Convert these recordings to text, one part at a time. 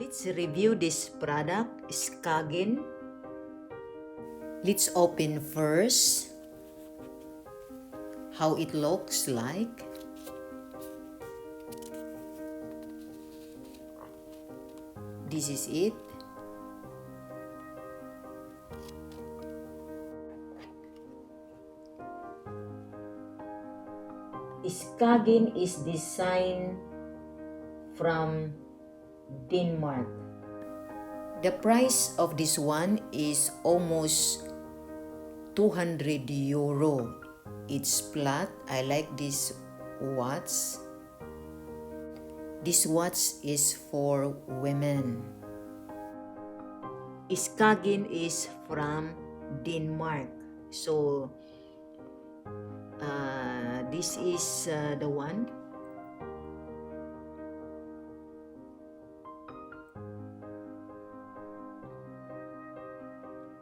Let's review this product, Skagen. Let's open first how it looks like. This is it. Skagen is designed from Denmark. The price of this one is almost 200 euro. It's flat. I like this watch. This watch is for women. Skagen is from Denmark. So this is the one.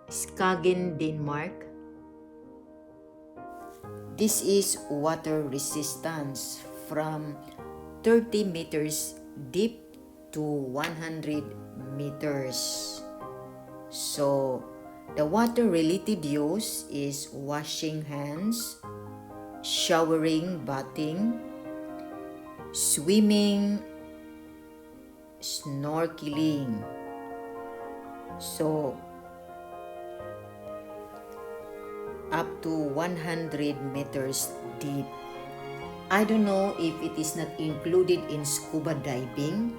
Skagen, Denmark. This is water resistance from 30 meters deep to 100 meters. So the water related use is washing hands, showering, bathing, swimming, snorkeling. So up to 100 meters deep. I don't know if it is not included in scuba diving,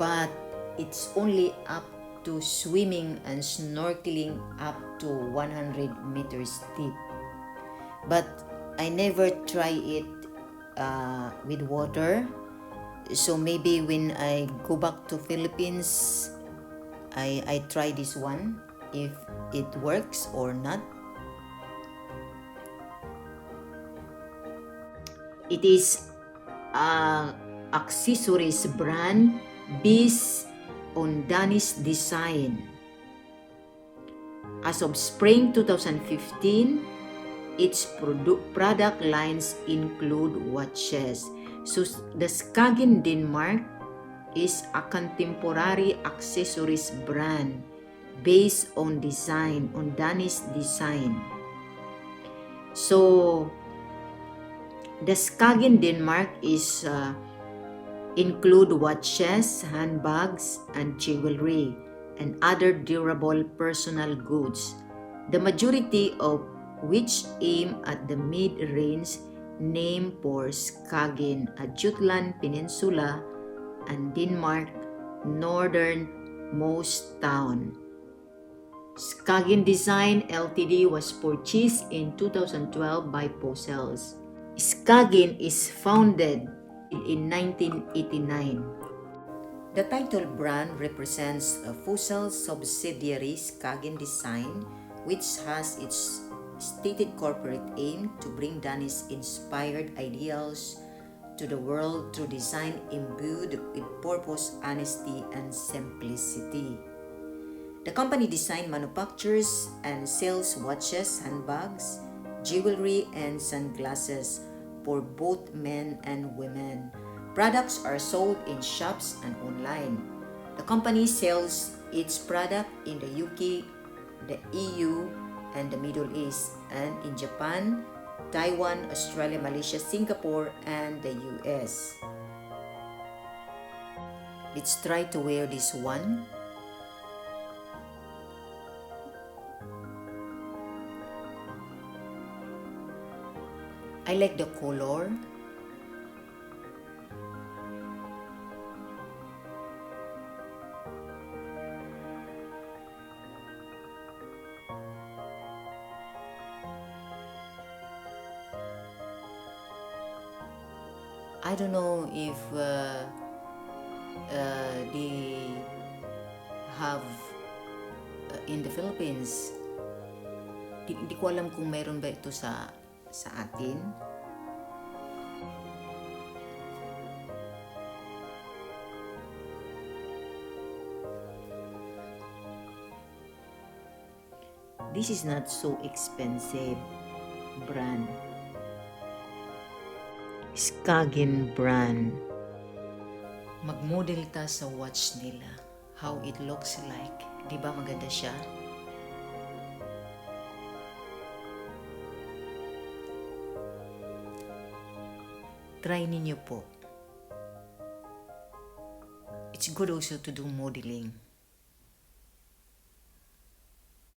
but it's only up to swimming and snorkeling up to 100 meters deep. But I never try it with water. So maybe when I go back to Philippines, I try this one if it works or not. It is accessories brand based on Danish design. As of spring 2015, its product lines include watches. So the Skagen Denmark is a contemporary accessories brand based on Danish design. So the Skagen Denmark is include watches, handbags, and jewelry, and other durable personal goods, the majority of which aim at the mid-range, named for Skagen, a Jutland Peninsula and Denmark northernmost town. Skagen Design Ltd was purchased in 2012 by Posels. Skagen is founded in 1989. The title brand represents a Fossil subsidiary, Skagen Design, which has its stated corporate aim to bring Danish-inspired ideals to the world through design imbued with purpose, honesty, and simplicity. The company designs, manufactures, and sells watches, handbags, jewelry, and sunglasses for both men and women. Products are sold in shops and online. The company sells its product in the UK, the EU, and the Middle East, and in Japan, Taiwan, Australia, Malaysia, Singapore, and the US. Let's try to wear this one. I like the color. I don't know if they have in the Philippines. Hindi ko alam kung mayroon ba ito sa atin. This is not so expensive brand. Skagen brand. Mag-model ta sa watch nila. How it looks like. Di ba maganda siya? Try ninyo po. It's good also to do modeling.